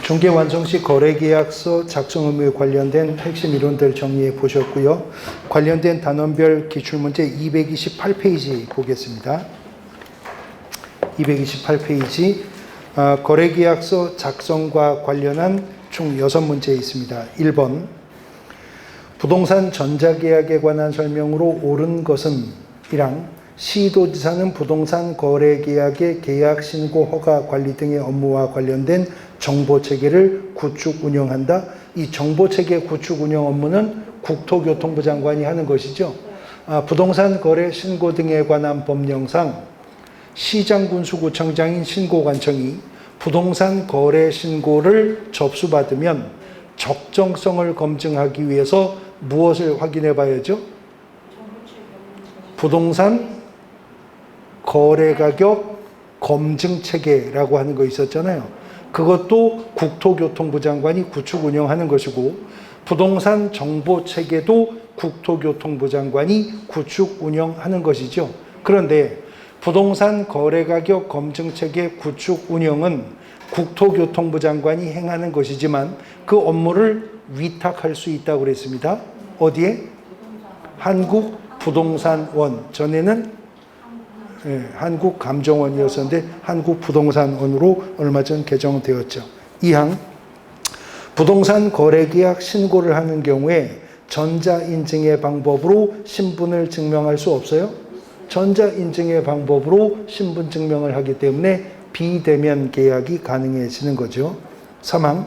중개완성 시 거래계약서 작성 의무에 관련된 핵심 이론들 정리해 보셨고요. 관련된 단원별 기출문제 228페이지 보겠습니다. 228페이지 거래계약서 작성과 관련한 총 6문제 있습니다. 1번 부동산 전자계약에 관한 설명으로 옳은 것은 이랑 시도지사는 부동산 거래계약의 계약, 신고, 허가, 관리 등의 업무와 관련된 정보체계를 구축, 운영한다. 이 정보체계 구축, 운영 업무는 국토교통부 장관이 하는 것이죠. 부동산 거래, 신고 등에 관한 법령상 시장군수구청장인 신고관청이 부동산 거래 신고를 접수받으면 적정성을 검증하기 위해서 무엇을 확인해 봐야죠? 부동산 거래가격 검증체계라고 하는 거 있었잖아요. 그것도 국토교통부 장관이 구축 운영하는 것이고 부동산 정보체계도 국토교통부 장관이 구축 운영하는 것이죠. 그런데 부동산 거래가격 검증체계 구축 운영은 국토교통부 장관이 행하는 것이지만 그 업무를 위탁할 수 있다고 그랬습니다. 어디에? 한국부동산원. 전에는 한국감정원이었었는데 한국부동산원으로 얼마 전 개정되었죠. 2항 부동산 거래계약 신고를 하는 경우에 전자인증의 방법으로 신분을 증명할 수 없어요? 전자인증의 방법으로 신분 증명을 하기 때문에 비대면 계약이 가능해지는 거죠. 3항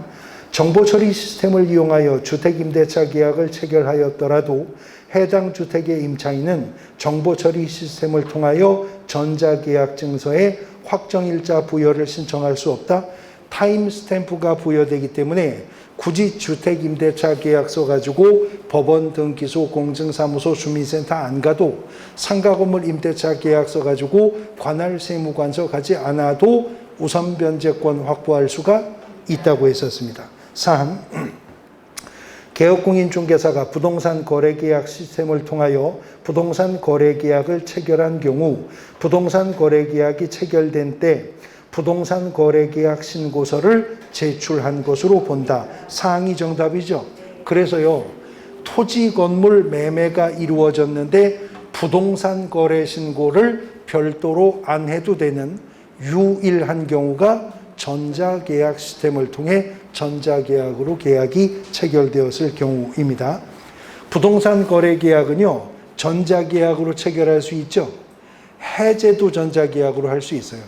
정보처리 시스템을 이용하여 주택임대차 계약을 체결하였더라도 해당 주택의 임차인은 정보처리 시스템을 통하여 전자계약증서에 확정일자 부여를 신청할 수 없다. 타임스탬프가 부여되기 때문에 굳이 주택임대차 계약서 가지고 법원 등기소 공증사무소 주민센터 안 가도 상가건물 임대차 계약서 가지고 관할 세무관서 가지 않아도 우선 변제권 확보할 수가 있다고 했었습니다. 4항 개업공인중개사가 부동산 거래계약 시스템을 통하여 부동산 거래계약을 체결한 경우 부동산 거래계약이 체결된 때 부동산 거래계약 신고서를 제출한 것으로 본다. 사항이 정답이죠. 그래서요. 토지 건물 매매가 이루어졌는데 부동산 거래 신고를 별도로 안 해도 되는 유일한 경우가 전자계약 시스템을 통해 전자계약으로 계약이 체결되었을 경우입니다. 부동산 거래계약은요. 전자계약으로 체결할 수 있죠. 해제도 전자계약으로 할 수 있어요.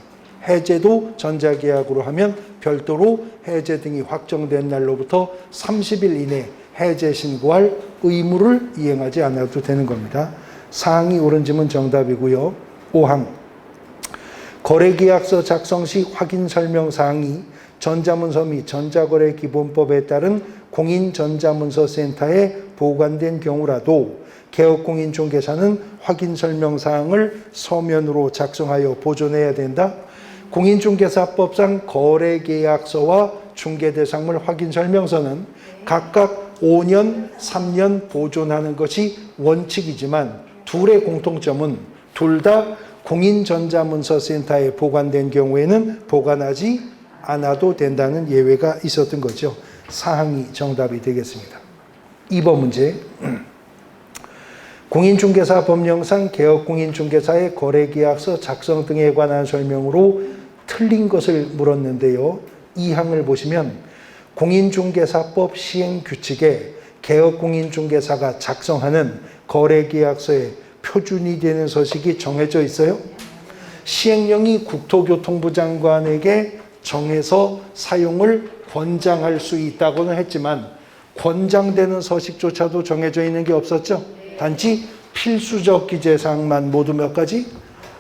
해제도 전자계약으로 하면 별도로 해제 등이 확정된 날로부터 30일 이내 해제 신고할 의무를 이행하지 않아도 되는 겁니다. 사항이 옳은 지문 정답이고요. 5항 거래계약서 작성 시 확인 설명 사항이 전자문서 및 전자거래기본법에 따른 공인전자문서센터에 보관된 경우라도 개업공인중개사는 확인 설명 사항을 서면으로 작성하여 보존해야 된다. 공인중개사법상 거래계약서와 중개대상물 확인설명서는 각각 5년, 3년 보존하는 것이 원칙이지만 둘의 공통점은 둘 다 공인전자문서센터에 보관된 경우에는 보관하지 않아도 된다는 예외가 있었던 거죠. 사항이 정답이 되겠습니다. 2번 문제 공인중개사 법령상 개업공인중개사의 거래계약서 작성 등에 관한 설명으로 틀린 것을 물었는데요. 2항을 보시면 공인중개사법 시행규칙에 개업공인중개사가 작성하는 거래계약서에 표준이 되는 서식이 정해져 있어요. 시행령이 국토교통부 장관에게 정해서 사용을 권장할 수 있다고는 했지만 권장되는 서식조차도 정해져 있는 게 없었죠. 단지 필수적 기재사항만 모두 몇 가지?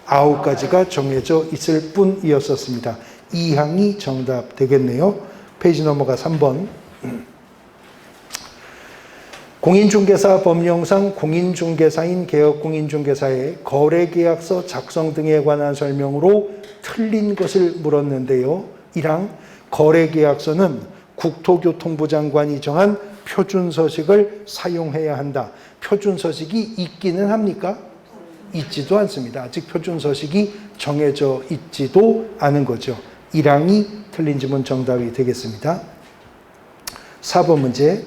9가지가 정해져 있을 뿐이었었습니다. 2항이 정답 되겠네요. 페이지 넘어가 3번. 공인중개사 법령상 공인중개사인 개업공인중개사의 거래계약서 작성 등에 관한 설명으로 틀린 것을 물었는데요. 1항 거래계약서는 국토교통부 장관이 정한 표준서식을 사용해야 한다. 표준서식이 있기는 합니까? 있지도 않습니다. 아직 표준서식이 정해져 있지도 않은 거죠. 1항이 틀린 지문 정답이 되겠습니다. 4번 문제.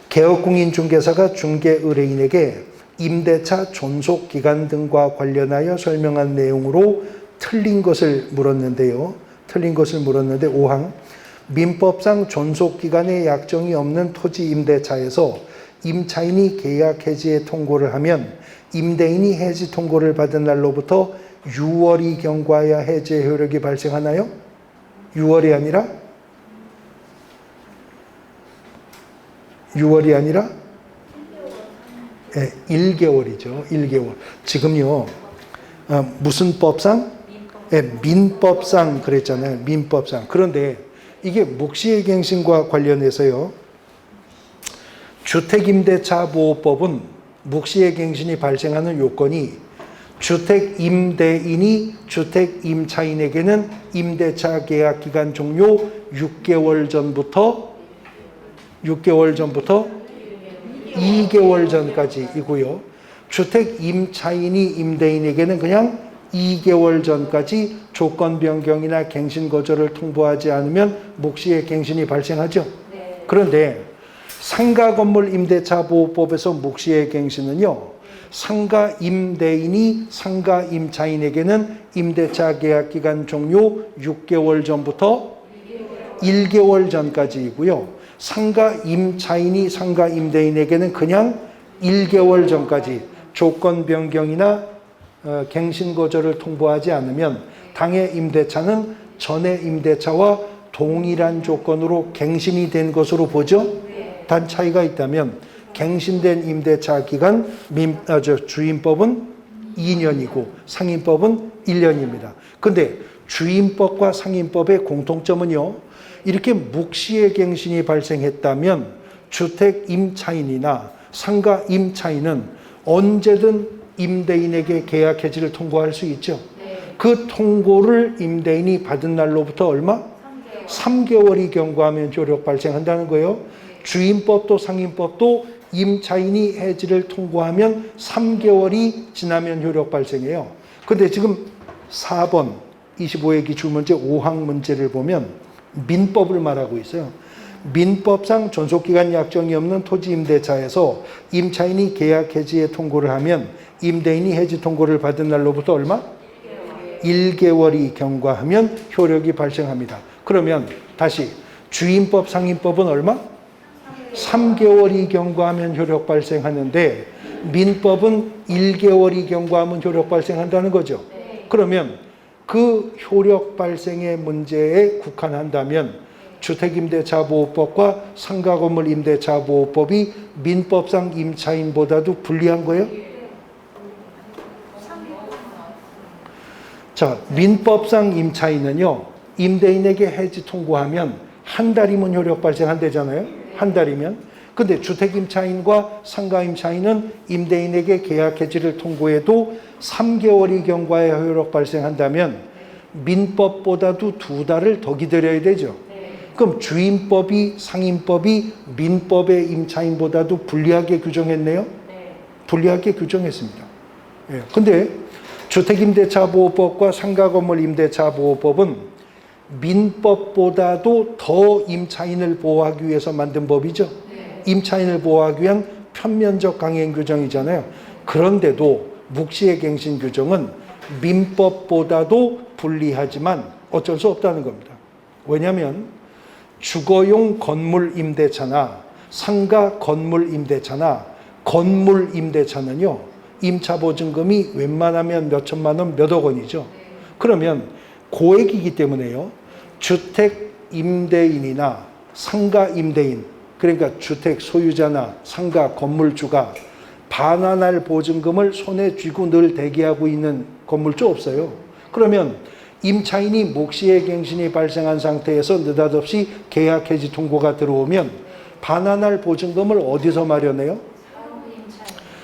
개업공인 중개사가 중개 의뢰인에게 임대차 존속 기간 등과 관련하여 설명한 내용으로 틀린 것을 물었는데요. 틀린 것을 물었는데 5항. 민법상 존속 기간에 약정이 없는 토지 임대차에서 임차인이 계약 해지에 통고를 하면 임대인이 해지 통고를 받은 날로부터 6월이 경과하여 해지 효력이 발생하나요? 6월이 아니라 1개월이죠. 1개월. 지금요. 무슨 법상? 민법상 그랬잖아요. 민법상. 그런데 이게 묵시의갱신과 관련해서요. 주택임대차보호법은 묵시의갱신이 발생하는 요건이 주택임대인이 주택임차인에게는 임대차 계약 기간 종료 6개월 전부터 2개월 전까지이고요. 주택임차인이 임대인에게는 그냥 2개월 전까지 조건 변경이나 갱신 거절을 통보하지 않으면 묵시의 갱신이 발생하죠. 네. 그런데 상가 건물 임대차 보호법에서 묵시의 갱신은요. 상가 임대인이 상가 임차인에게는 임대차 계약 기간 종료 6개월 전부터 1개월 전까지이고요. 상가 임차인이 상가 임대인에게는 그냥 1개월 전까지 조건 변경이나 갱신 거절을 통보하지 않으면 당해 임대차는 전해 임대차와 동일한 조건으로 갱신이 된 것으로 보죠. 단 차이가 있다면 갱신된 임대차 기간 주임법은 2년이고 상임법은 1년입니다. 근데 주임법과 상임법의 공통점은요. 이렇게 묵시의 갱신이 발생했다면 주택 임차인이나 상가 임차인은 언제든 임대인에게 계약 해지를 통고할 수 있죠. 그 통고를 임대인이 받은 날로부터 얼마? 3개월이 경과하면 효력 발생한다는 거예요. 주임법도 상임법도 임차인이 해지를 통고하면 3개월이 지나면 효력 발생해요. 근데 지금 4번 25회 기출문제 5항 문제를 보면 민법을 말하고 있어요. 민법상 존속기간 약정이 없는 토지 임대차에서 임차인이 계약 해지에 통고를 하면 임대인이 해지 통고를 받은 날로부터 얼마? 1개월이 경과하면 효력이 발생합니다. 그러면 다시 주임법 상임법은 얼마? 3개월이 경과하면 효력 발생하는데 민법은 1개월이 경과하면 효력 발생한다는 거죠. 그러면 그 효력 발생의 문제에 국한한다면 주택임대차보호법과 상가건물 임대차보호법이 민법상 임차인보다도 불리한 거예요? 자, 민법상 임차인은요, 임대인에게 해지 통고하면 한 달이면 효력 발생한대잖아요. 한 달이면. 근데 주택임차인과 상가임차인은 임대인에게 계약 해지를 통고해도 3개월이 경과해 효력 발생한다면 민법보다도 2달을 더 기다려야 되죠. 그럼 주임법이 상임법이 민법의 임차인보다도 불리하게 규정했네요. 불리하게 규정했습니다. 예. 근데 주택임대차보호법과 상가건물 임대차보호법은 민법보다도 더 임차인을 보호하기 위해서 만든 법이죠. 임차인을 보호하기 위한 편면적 강행 규정이잖아요. 그런데도 묵시의 갱신 규정은 민법보다도 불리하지만 어쩔 수 없다는 겁니다. 왜냐하면 주거용 건물 임대차나 상가 건물 임대차나 건물 임대차는요. 임차보증금이 웬만하면 몇 천만 원, 몇억 원이죠. 그러면 고액이기 때문에요. 주택 임대인이나 상가 임대인, 그러니까 주택 소유자나 상가 건물주가 반환할 보증금을 손에 쥐고 늘 대기하고 있는 건물주 없어요. 그러면 임차인이 묵시의 갱신이 발생한 상태에서 느닷없이 계약 해지 통고가 들어오면 반환할 보증금을 어디서 마련해요?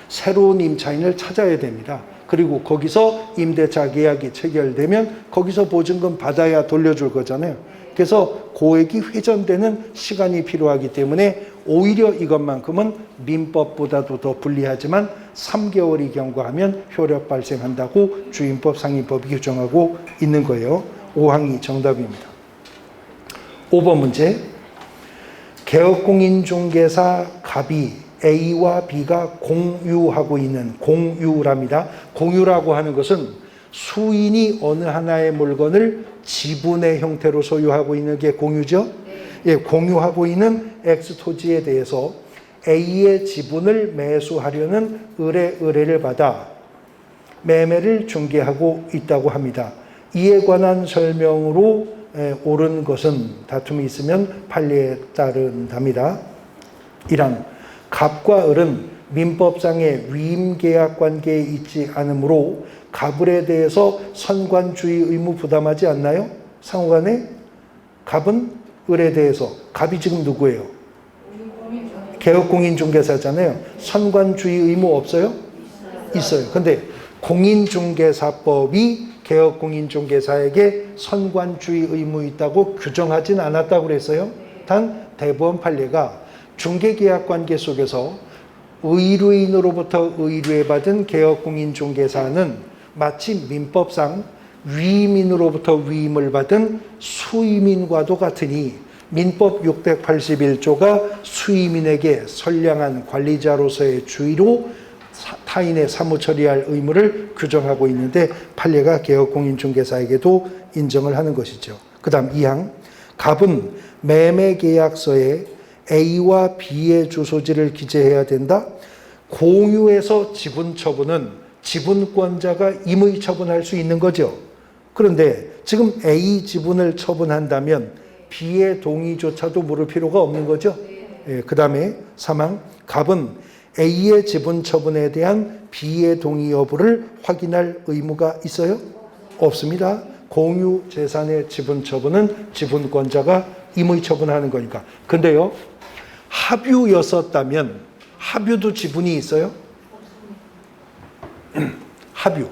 새로운 임차인을 찾아야 됩니다. 그리고 거기서 임대차 계약이 체결되면 거기서 보증금 받아야 돌려줄 거잖아요. 그래서 고액이 회전되는 시간이 필요하기 때문에 오히려 이것만큼은 민법보다도 더 불리하지만 3개월이 경과하면 효력 발생한다고 주임법, 상임법이 규정하고 있는 거예요. 5항이 정답입니다. 5번 문제. 개업공인중개사 갑이 A와 B가 공유하고 있는 공유랍니다. 공유라고 하는 것은 수인이 어느 하나의 물건을 지분의 형태로 소유하고 있는 게 공유죠. 예, 공유하고 있는 X 토지에 대해서 A의 지분을 매수하려는 의뢰를 받아 매매를 중개하고 있다고 합니다. 이에 관한 설명으로 옳은 것은 다툼이 있으면 판례에 따른답니다. 1항 갑과 을은 민법상의 위임계약 관계에 있지 않으므로 갑을에 대해서 선관주의 의무 부담하지 않나요? 상호간에 갑은 을에 대해서 갑이 지금 누구예요? 개업공인중개사잖아요. 선관주의 의무 없어요? 있어요. 근데 공인중개사법이 개업공인중개사에게 선관주의 의무 있다고 규정하진 않았다고 그랬어요. 단 대법원 판례가 중개계약 관계 속에서 의뢰인으로부터 의뢰받은 개업공인중개사는 마치 민법상 위임인으로부터 위임을 받은 수임인과도 같으니 민법 681조가 수임인에게 선량한 관리자로서의 주의로 타인의 사무 처리할 의무를 규정하고 있는데 판례가 개업공인중개사에게도 인정을 하는 것이죠. 그 다음 2항 갑은 매매계약서에 A와 B의 주소지를 기재해야 된다. 공유해서 지분 처분은 지분권자가 임의 처분할 수 있는 거죠. 그런데 지금 A 지분을 처분한다면 B의 동의조차도 물을 필요가 없는 거죠. 예, 그 다음에 3항 갑은 A의 지분 처분에 대한 B의 동의 여부를 확인할 의무가 있어요? 없습니다. 공유 재산의 지분 처분은 지분권자가 임의 처분하는 거니까. 근데요, 합유였었다면 합유도 지분이 있어요? 합유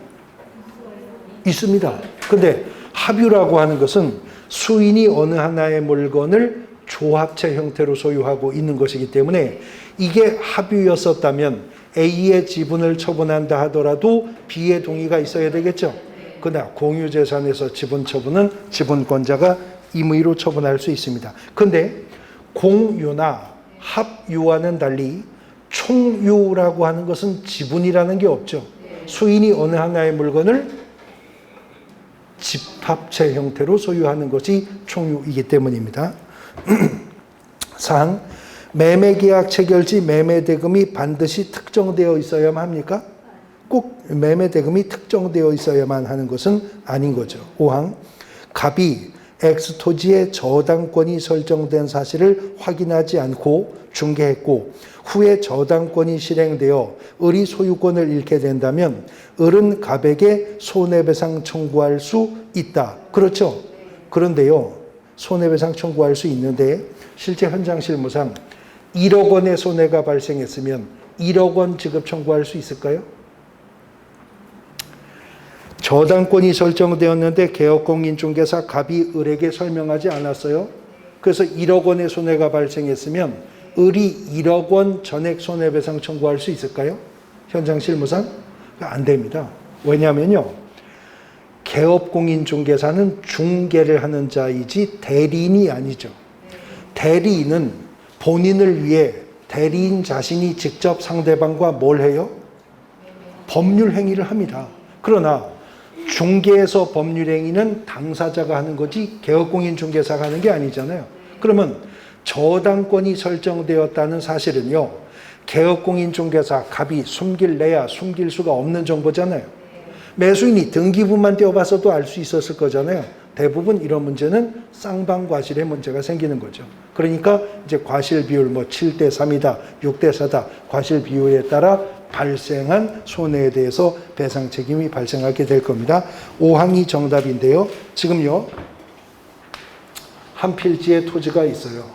있습니다. 근데 합유라고 하는 것은 수인이 어느 하나의 물건을 조합체 형태로 소유하고 있는 것이기 때문에 이게 합유였었다면 A의 지분을 처분한다 하더라도 B의 동의가 있어야 되겠죠. 그러나 공유재산에서 지분 처분은 지분권자가 임의로 처분할 수 있습니다. 그런데 공유나 합유와는 달리 총유라고 하는 것은 지분이라는 게 없죠. 수인이 어느 하나의 물건을 집합체 형태로 소유하는 것이 총유이기 때문입니다. 4항 매매계약 체결지 매매대금이 반드시 특정되어 있어야만 합니까? 꼭 매매대금이 특정되어 있어야만 하는 것은 아닌 거죠. 5항 갑이 X 토지의 저당권이 설정된 사실을 확인하지 않고 중개했고 후에 저당권이 실행되어 을이 소유권을 잃게 된다면 을은 갑에게 손해배상 청구할 수 있다. 그렇죠? 그런데요, 손해배상 청구할 수 있는데 실제 현장 실무상 1억 원의 손해가 발생했으면 1억 원 지급 청구할 수 있을까요? 저당권이 설정되었는데 개업공인중개사 갑이 을에게 설명하지 않았어요. 그래서 1억 원의 손해가 발생했으면 을이 1억 원 전액 손해배상 청구할 수 있을까요? 현장 실무상? 안 됩니다. 왜냐하면요, 개업공인중개사는 중개를 하는 자이지 대리인이 아니죠. 대리인은 본인을 위해 대리인 자신이 직접 상대방과 뭘 해요? 법률 행위를 합니다. 그러나 중개에서 법률 행위는 당사자가 하는 거지 개업공인중개사가 하는 게 아니잖아요. 그러면 저당권이 설정되었다는 사실은요, 개업공인중개사 갑이 숨길래야 숨길 수가 없는 정보잖아요. 매수인이 등기부만 떼어봤어도 알 수 있었을 거잖아요. 대부분 이런 문제는 쌍방과실의 문제가 생기는 거죠. 그러니까 이제 과실 비율 뭐 7대 3이다, 6대 4다, 과실 비율에 따라 발생한 손해에 대해서 배상 책임이 발생하게 될 겁니다. 5항이 정답인데요. 지금요, 한 필지의 토지가 있어요.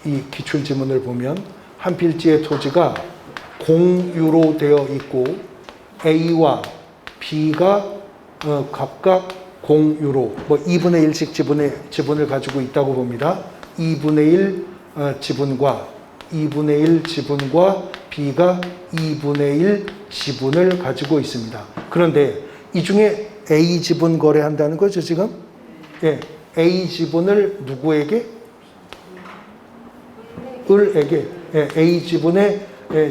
이 기출지문을 보면 한 필지의 토지가 공유로 되어 있고 A와 B가 각각 공유로 뭐 2분의 1씩 지분을 가지고 있다고 봅니다. 2분의 1 지분과 2분의 1 지분과 B가 2분의 1 지분을 가지고 있습니다. 그런데 이 중에 A 지분 거래한다는 거죠, 지금? 예, A 지분을 누구에게? 을에게. A 지분의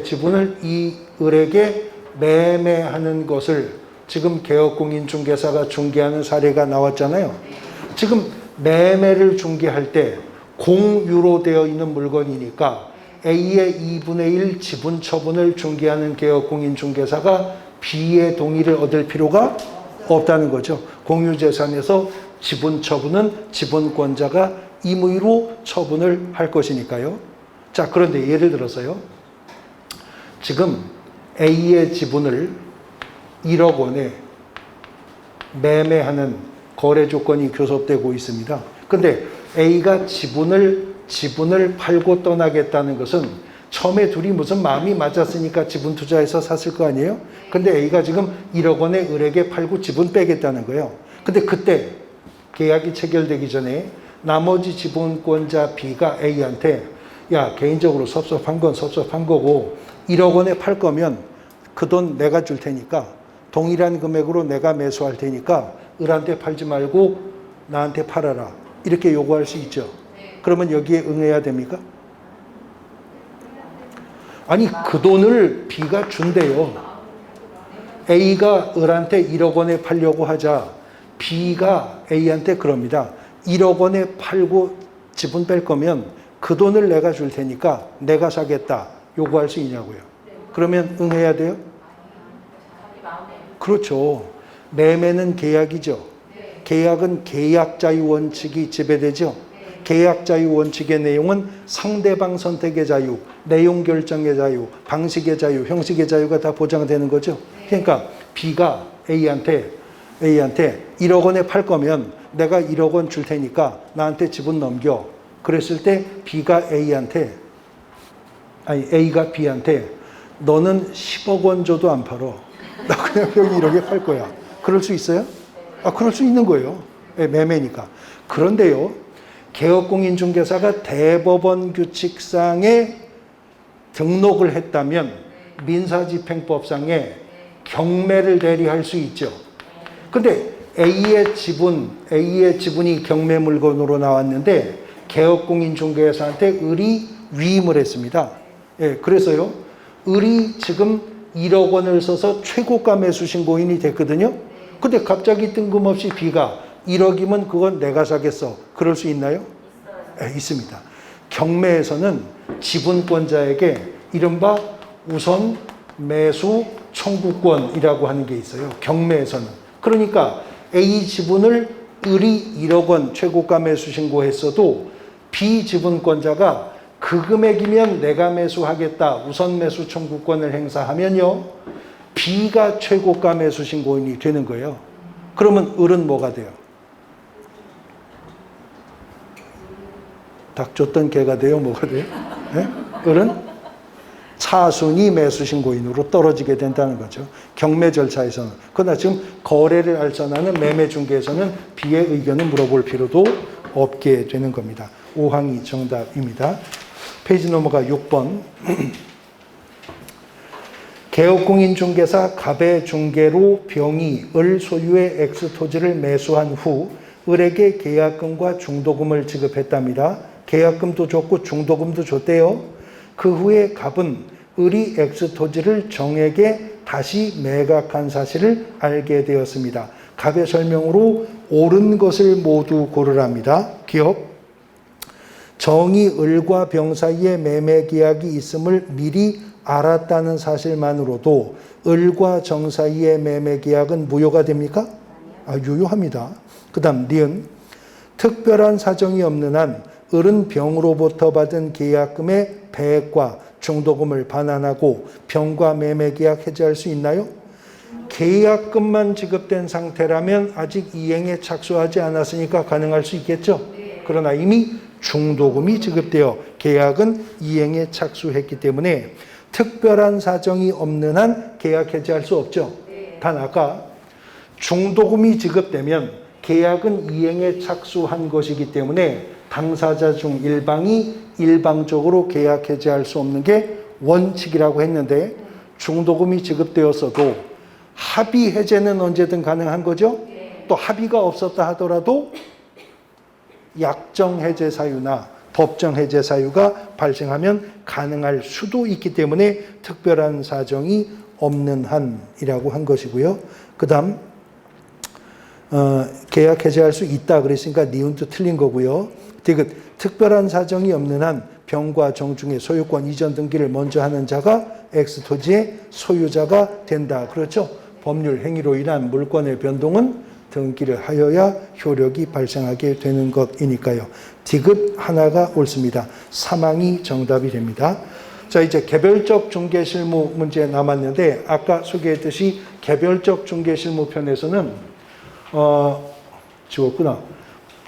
지분을 이 을에게 매매하는 것을 지금 개업공인중개사가 중개하는 사례가 나왔잖아요. 지금 매매를 중개할 때 공유로 되어 있는 물건이니까 A의 2분의 1 지분 처분을 중개하는 개업공인중개사가 B의 동의를 얻을 필요가 없다는 거죠. 공유재산에서 지분 처분은 지분권자가 임의로 처분을 할 것이니까요. 자, 그런데 예를 들어서요. 지금 A의 지분을 1억 원에 매매하는 거래 조건이 교섭되고 있습니다. 근데 A가 지분을 팔고 떠나겠다는 것은 처음에 둘이 무슨 마음이 맞았으니까 지분 투자해서 샀을 거 아니에요? 근데 A가 지금 1억 원에 을에게 팔고 지분 빼겠다는 거예요. 근데 그때 계약이 체결되기 전에 나머지 지분권자 B가 A한테 야, 개인적으로 섭섭한 건 섭섭한 거고 1억 원에 팔 거면 그 돈 내가 줄 테니까 동일한 금액으로 내가 매수할 테니까 을한테 팔지 말고 나한테 팔아라. 이렇게 요구할 수 있죠. 그러면 여기에 응해야 됩니까? 아니, 그 돈을 B가 준대요. A가 을한테 1억 원에 팔려고 하자 B가 A한테 그럽니다. 1억 원에 팔고 지분 뺄 거면 그 돈을 내가 줄 테니까 내가 사겠다. 요구할 수 있냐고요. 그러면 응해야 돼요? 그렇죠. 매매는 계약이죠. 계약은 계약 자유 원칙이 지배되죠. 계약 자유 원칙의 내용은 상대방 선택의 자유, 내용 결정의 자유, 방식의 자유, 형식의 자유가 다 보장되는 거죠. 그러니까 B가 A한테 1억 원에 팔 거면 내가 1억 원 줄 테니까 나한테 지분 넘겨. 그랬을 때 A가 B한테 너는 10억 원 줘도 안 팔어. 나 그냥 여기 1억에 팔 거야. 그럴 수 있어요? 그럴 수 있는 거예요. 매매니까. 그런데요, 개업공인중개사가 대법원 규칙상에 등록을 했다면 민사집행법상에 경매를 대리할 수 있죠. 근데 A의 지분이 경매 물건으로 나왔는데 개업공인중개사한테 을이 위임을 했습니다. 그래서요, 을이 지금 1억 원을 써서 최고가 매수 신고인이 됐거든요. 근데 갑자기 뜬금없이 B가 1억이면 그건 내가 사겠어. 그럴 수 있나요? 있습니다. 경매에서는 지분권자에게 이른바 우선 매수 청구권이라고 하는 게 있어요. 경매에서는. 그러니까 A 지분을 을이 1억 원 최고가 매수 신고했어도 B 지분권자가 그 금액이면 내가 매수하겠다. 우선 매수 청구권을 행사하면요, B가 최고가 매수 신고인이 되는 거예요. 그러면 을은 뭐가 돼요? 닭 줬던 개가 돼요? 뭐가 돼요? 네? 을은 차순위 매수 신고인으로 떨어지게 된다는 거죠. 경매 절차에서는. 그러나 지금 거래를 알선하는 매매 중개에서는 B의 의견을 물어볼 필요도 없게 되는 겁니다. 5항이 정답입니다. 페이지 넘어가 6번. 개업공인중개사 갑의 중개로 병이 을 소유의 X토지를 매수한 후 을에게 계약금과 중도금을 지급했답니다. 계약금도 줬고 중도금도 줬대요. 그 후에 갑은 을이 X토지를 정에게 다시 매각한 사실을 알게 되었습니다. 갑의 설명으로 옳은 것을 모두 고르랍니다. 기업. 정이 을과 병 사이에 매매 계약이 있음을 미리 알았다는 사실만으로도 을과 정 사이의 매매 계약은 무효가 됩니까? 유효합니다. 그 다음 니은. 특별한 사정이 없는 한 을은 병으로부터 받은 계약금의 배액과 중도금을 반환하고 병과 매매 계약 해지할 수 있나요? 계약금만 지급된 상태라면 아직 이행에 착수하지 않았으니까 가능할 수 있겠죠. 그러나 이미 중도금이 지급되어 계약은 이행에 착수했기 때문에 특별한 사정이 없는 한 계약 해지할 수 없죠. 단 아까 중도금이 지급되면 계약은 이행에 착수한 것이기 때문에 당사자 중 일방이 일방적으로 계약 해지할 수 없는 게 원칙이라고 했는데 중도금이 지급되었어도 합의 해제는 언제든 가능한 거죠. 또 합의가 없었다 하더라도 약정 해제 사유나 법정 해제 사유가 발생하면 가능할 수도 있기 때문에 특별한 사정이 없는 한이라고 한 것이고요. 그 다음 계약 해제할 수 있다 그랬으니까 니은도 틀린 거고요. 디귿 특별한 사정이 없는 한 병과 정 중에 소유권 이전 등기를 먼저 하는 자가 X토지의 소유자가 된다. 그렇죠? 법률 행위로 인한 물권의 변동은 등기를 하여야 효력이 발생하게 되는 것이니까요. 디귿 하나가 옳습니다. 사망이 정답이 됩니다. 자, 이제 개별적 중개실무 문제 남았는데 아까 소개했듯이 개별적 중개실무 편에서는 지웠구나.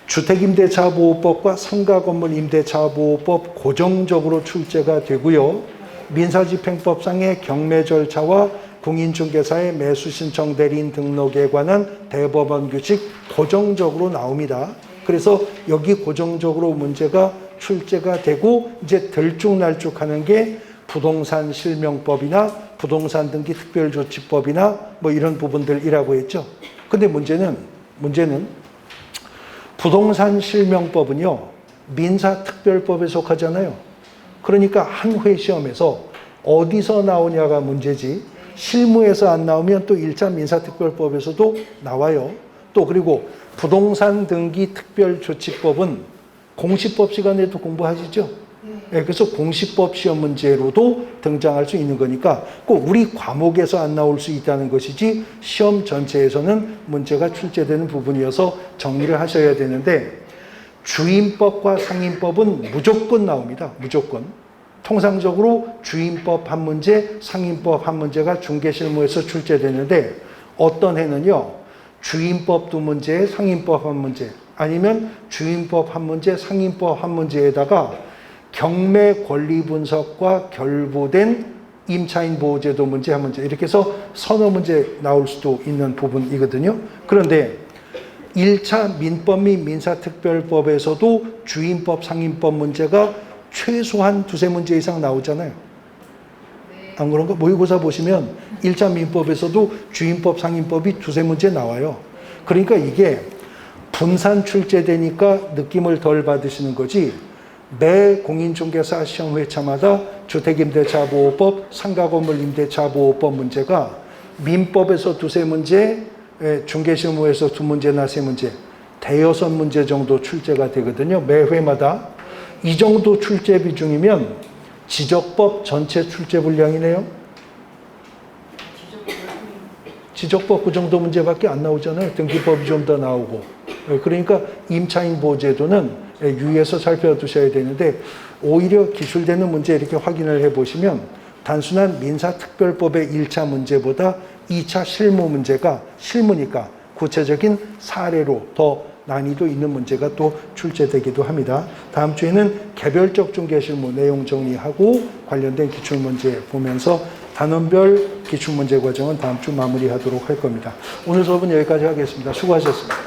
주택임대차보호법과 상가건물임대차보호법 고정적으로 출제가 되고요. 민사집행법상의 경매 절차와 공인중개사의 매수신청 대리인 등록에 관한 대법원 규칙 고정적으로 나옵니다. 그래서 여기 고정적으로 문제가 출제가 되고 이제 들쭉날쭉하는 게 부동산 실명법이나 부동산 등기 특별조치법이나 뭐 이런 부분들이라고 했죠. 근데 문제는 부동산 실명법은요 민사특별법에 속하잖아요. 그러니까 한 회 시험에서 어디서 나오냐가 문제지 실무에서 안 나오면 또 1차 민사특별법에서도 나와요. 또 그리고 부동산 등기 특별조치법은 공시법 시간에도 공부하시죠? 네, 그래서 공시법 시험 문제로도 등장할 수 있는 거니까 꼭 우리 과목에서 안 나올 수 있다는 것이지 시험 전체에서는 문제가 출제되는 부분이어서 정리를 하셔야 되는데 주임법과 상임법은 무조건 나옵니다. 무조건. 통상적으로 주임법 한 문제, 상임법 한 문제가 중개실무에서 출제되는데 어떤 해는요. 주임법 두 문제, 상임법 한 문제 아니면 주임법 한 문제, 상임법 한 문제에다가 경매 권리 분석과 결부된 임차인 보호제도 문제 한 문제 이렇게 해서 서너 문제 나올 수도 있는 부분이거든요. 그런데 1차 민법 및 민사특별법에서도 주임법, 상임법 문제가 최소한 두세 문제 이상 나오잖아요. 안 그런가? 모의고사 보시면 1차 민법에서도 주임법, 상임법이 두세 문제 나와요. 그러니까 이게 분산 출제되니까 느낌을 덜 받으시는 거지 매 공인중개사 시험 회차마다 주택임대차보호법, 상가건물임대차보호법 문제가 민법에서 두세 문제, 중개실무에서 두 문제나 세 문제, 대여섯 문제 정도 출제가 되거든요. 매 회마다. 이 정도 출제 비중이면 지적법 전체 출제 분량이네요. 지적법 그 정도 문제밖에 안 나오잖아요. 등기법이 좀 더 나오고. 그러니까 임차인 보호제도는 유의해서 살펴두셔야 되는데 오히려 기출되는 문제 이렇게 확인을 해보시면 단순한 민사특별법의 1차 문제보다 2차 실무 문제가 실무니까 구체적인 사례로 더 난이도 있는 문제가 또 출제되기도 합니다. 다음 주에는 개별적 중개실무 내용 정리하고 관련된 기출문제 보면서 단원별 기출문제 과정은 다음 주 마무리하도록 할 겁니다. 오늘 수업은 여기까지 하겠습니다. 수고하셨습니다.